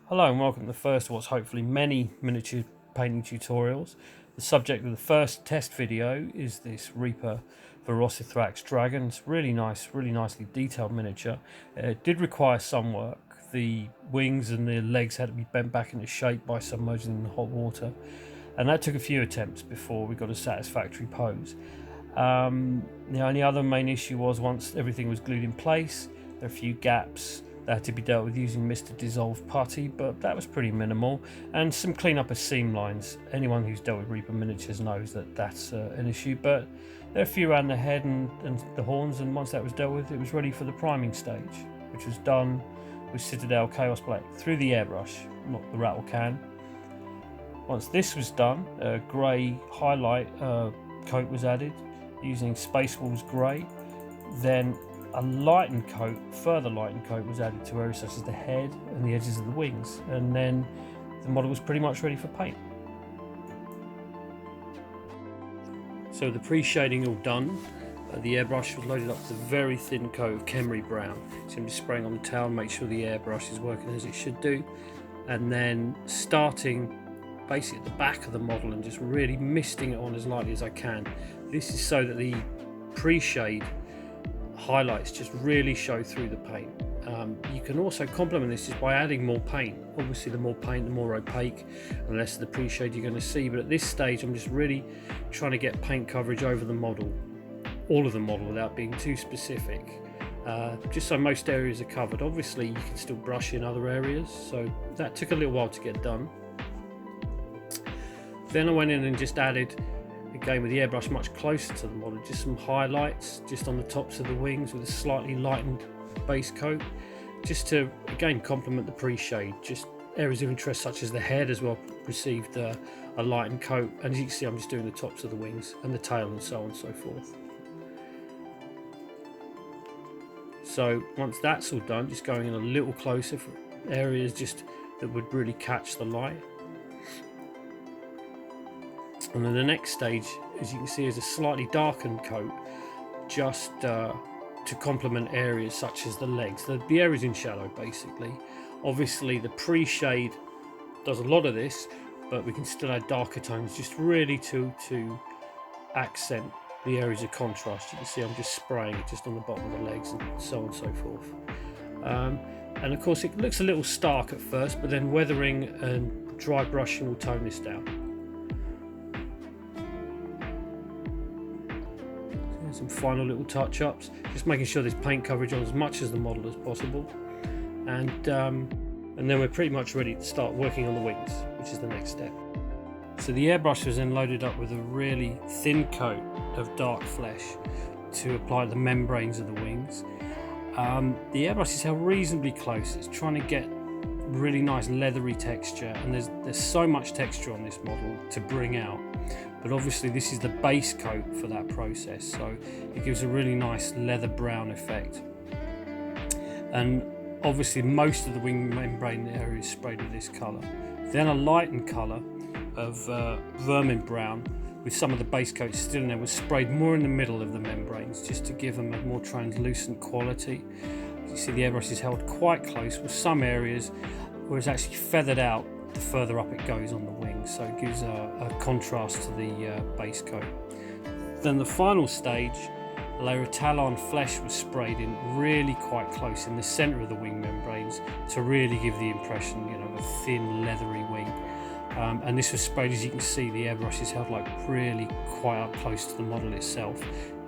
Hello and welcome to the first of what's hopefully many miniature painting tutorials. The subject of the first test video is this Reaper Verocithrax dragon. It's really nice, really nicely detailed miniature. It did require some work. The wings and the legs had to be bent back into shape by submerging them in hot water, and that took a few attempts before we got a satisfactory pose. The only other main issue was once everything was glued in place, there are a few gaps that had to be dealt with using Mr. Dissolve Putty, but that was pretty minimal, and some clean up of seam lines. Anyone who's dealt with Reaper miniatures knows that that's an issue, but there are a few around the head and the horns, and once that was dealt with, it was ready for the priming stage, which was done with Citadel Chaos Black through the airbrush, not the rattle can. Once this was done, a grey highlight coat was added using Space Wolves Grey. Then a lightened coat, further lightened coat was added to areas such as the head and the edges of the wings, and then the model was pretty much ready for paint. So the pre-shading all done, the airbrush was loaded up with a very thin coat of Khemri brown. So I'm just spraying on the towel, make sure the airbrush is working as it should do, and then starting basically at the back of the model and just really misting it on as lightly as I can. This is so that the pre-shade highlights just really show through the paint. You can also complement this just by adding more paint. Obviously the more paint, the more opaque and the less of the pre-shade you're going to see, but at this stage I'm just really trying to get paint coverage over the model, all of the model, without being too specific, just so most areas are covered. Obviously you can still brush in other areas, so that took a little while to get done. Then I went in and just added, again with the airbrush much closer to the model, just some highlights just on the tops of the wings with a slightly lightened base coat, just to again complement the pre-shade. Just areas of interest such as the head as well received a lightened coat, and as you can see I'm just doing the tops of the wings and the tail and so on and so forth. So once that's all done, just going in a little closer for areas just that would really catch the light. And then the next stage, as you can see, is a slightly darkened coat, just to complement areas such as the legs, the areas in shadow basically. Obviously the pre-shade does a lot of this, but we can still add darker tones just really to accent the areas of contrast. You can see I'm just spraying it just on the bottom of the legs and so on and so forth. And of course it looks a little stark at first, but then weathering and dry brushing will tone this down. Some final little touch-ups, just making sure there's paint coverage on as much as the model as possible, and then we're pretty much ready to start working on the wings, which is the next step. So the airbrush was then loaded up with a really thin coat of dark flesh to apply the membranes of the wings. The airbrush is held reasonably close. It's trying to get really nice leathery texture, and there's so much texture on this model to bring out, but obviously this is the base coat for that process, so it gives a really nice leather brown effect. And obviously most of the wing membrane area is sprayed with this colour. Then a lightened colour of vermin brown with some of the base coat still in there was sprayed more in the middle of the membranes, just to give them a more translucent quality. You see the airbrush is held quite close, with some areas where it's actually feathered out the further up it goes on the wings, so it gives a contrast to the base coat. Then the final stage, a layer of Talon flesh was sprayed in really quite close in the centre of the wing membranes to really give the impression, you know, of a thin leathery wing. And this was sprayed, as you can see, the airbrush is held like really quite up close to the model itself,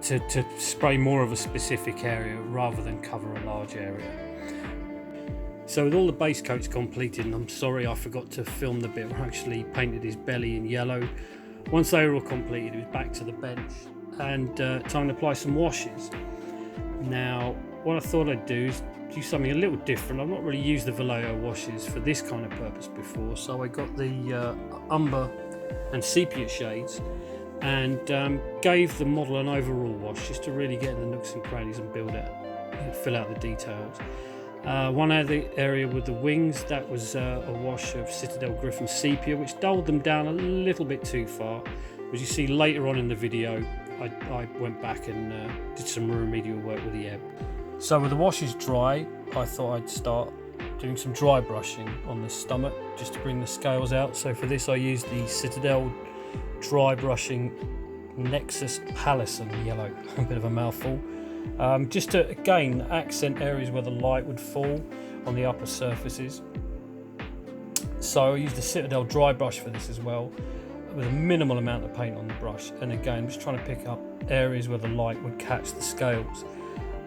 to spray more of a specific area rather than cover a large area. So with all the base coats completed, and I'm sorry I forgot to film the bit where I actually painted his belly in yellow. Once they were all completed, it was back to the bench and time to apply some washes. Now what I thought I'd do is do something a little different. I've not really used the Vallejo washes for this kind of purpose before, so I got the umber and sepia shades and gave the model an overall wash just to really get in the nooks and crannies and build it and fill out the details. One area with the wings, that was a wash of Citadel Griffin sepia, which dulled them down a little bit too far. As you see later on in the video, I went back and did some remedial work with the ebb. So with the washes dry, I thought I'd start doing some dry brushing on the stomach just to bring the scales out. So for this I used the Citadel dry brushing Nexus Palisson yellow, a bit of a mouthful, just to again accent areas where the light would fall on the upper surfaces. So I used the Citadel dry brush for this as well, with a minimal amount of paint on the brush, and again just trying to pick up areas where the light would catch the scales.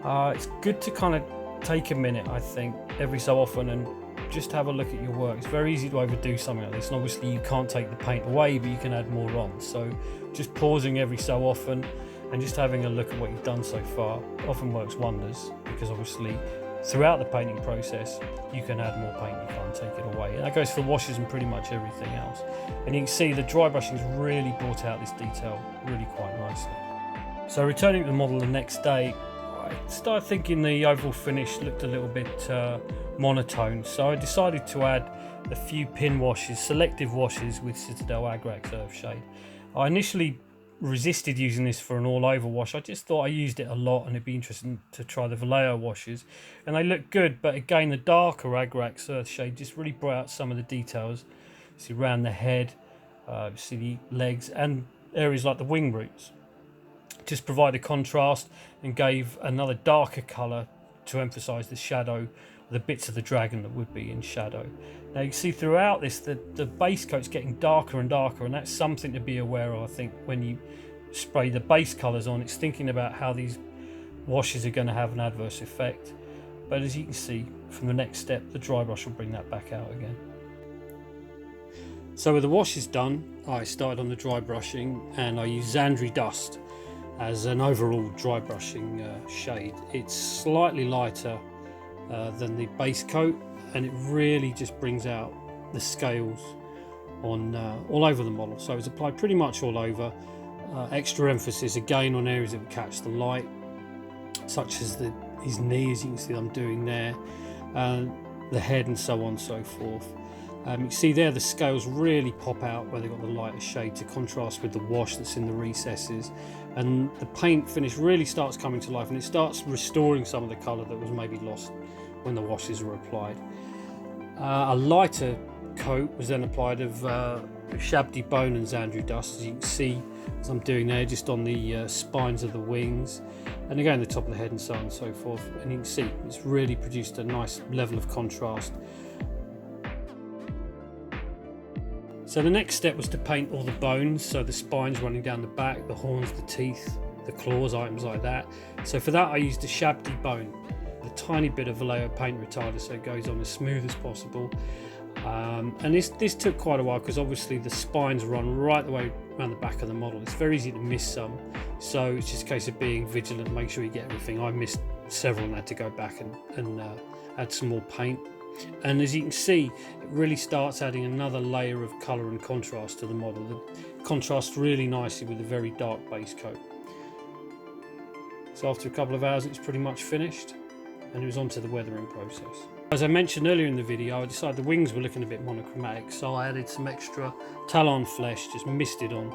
It's good to kind of take a minute, I think, every so often and just have a look at your work. It's very easy to overdo something like this, and obviously you can't take the paint away, but you can add more on. So just pausing every so often and just having a look at what you've done so far often works wonders, because obviously throughout the painting process you can add more paint, you can't take it away. And that goes for washes and pretty much everything else. And you can see the dry brushing's really brought out this detail really quite nicely. So returning to the model the next day, I started thinking the overall finish looked a little bit monotone, so I decided to add a few pin washes, selective washes with Citadel Agrax Earthshade. I initially resisted using this for an all-over wash. I just thought I used it a lot and it'd be interesting to try the Vallejo washes, and they look good, but again the darker Agrax Earthshade just really brought out some of the details. See around the head, see the legs and areas like the wing roots. Just provided contrast and gave another darker colour to emphasise the shadow, the bits of the dragon that would be in shadow. Now you can see throughout this the base coat's getting darker and darker, and that's something to be aware of. I think when you spray the base colours on, it's thinking about how these washes are going to have an adverse effect. But as you can see from the next step, the dry brush will bring that back out again. So with the washes done, I started on the dry brushing, and I used Zandri Dust as an overall dry brushing shade. It's slightly lighter than the base coat, and it really just brings out the scales on all over the model. So it's applied pretty much all over. Extra emphasis again on areas that would catch the light, such as his knee, as you can see I'm doing there, the head and so on and so forth. You can see there the scales really pop out where they've got the lighter shade to contrast with the wash that's in the recesses, and the paint finish really starts coming to life, and it starts restoring some of the colour that was maybe lost when the washes were applied. A lighter coat was then applied of Shabdi Bone and Zandri Dust, as you can see as I'm doing there, just on the spines of the wings, and again the top of the head and so on and so forth. And you can see it's really produced a nice level of contrast. So the next step was to paint all the bones, so the spines running down the back, the horns, the teeth, the claws, items like that. So for that I used a Shabdi Bone, a tiny bit of Vallejo paint retarder so it goes on as smooth as possible. And this took quite a while, because obviously the spines run right the way around the back of the model. It's very easy to miss some, so it's just a case of being vigilant, make sure you get everything. I missed several and had to go back and add some more paint. And as you can see, it really starts adding another layer of colour and contrast to the model. It contrasts really nicely with a very dark base coat. So after a couple of hours it's pretty much finished, and it was on to the weathering process. As I mentioned earlier in the video, I decided the wings were looking a bit monochromatic, so I added some extra Talon flesh, just misted on.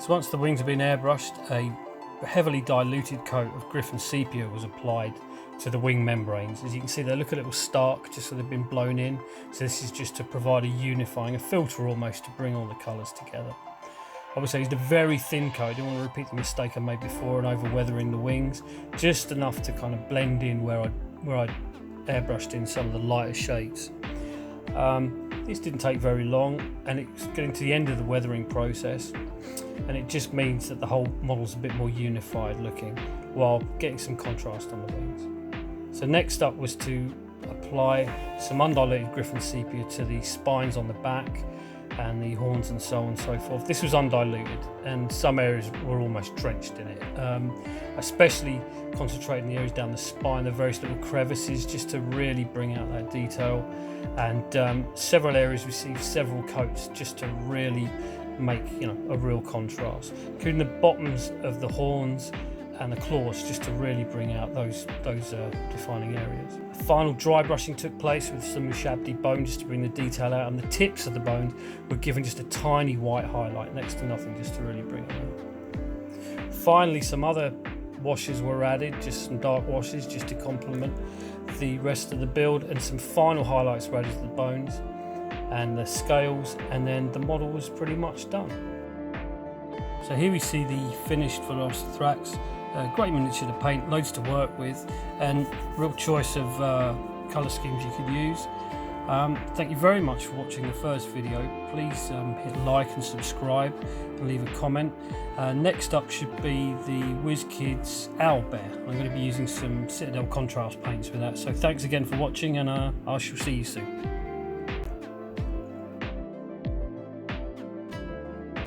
So once the wings have been airbrushed, a heavily diluted coat of Griffin Sepia was applied to the wing membranes. As you can see, they look a little stark, just so they've been blown in. So this is just to provide a unifying, a filter almost, to bring all the colours together. Obviously, it's a very thin coat. I don't want to repeat the mistake I made before and over weathering the wings. Just enough to kind of blend in where I airbrushed in some of the lighter shades. This didn't take very long, and it's getting to the end of the weathering process, and it just means that the whole model's a bit more unified looking while getting some contrast on the wings. So next up was to apply some undiluted Griffin Sepia to the spines on the back and the horns and so on and so forth. This was undiluted, and some areas were almost drenched in it. Especially concentrating the areas down the spine, the various little crevices, just to really bring out that detail. And several areas received several coats just to really make, you know, a real contrast, including the bottoms of the horns and the claws, just to really bring out those defining areas. The final dry brushing took place with some Shabdi Bone, just to bring the detail out, and the tips of the bones were given just a tiny white highlight, next to nothing, just to really bring it out. Finally, some other washes were added, just some dark washes, just to complement the rest of the build, and some final highlights were added to the bones and the scales, and then the model was pretty much done. So here we see the finished Verocithrax. Great miniature to paint, loads to work with, and real choice of colour schemes you could use. Thank you very much for watching the first video. Please hit like and subscribe and leave a comment. Next up should be the WizKids Owlbear. I'm going to be using some Citadel contrast paints with that. So thanks again for watching, and I shall see you soon.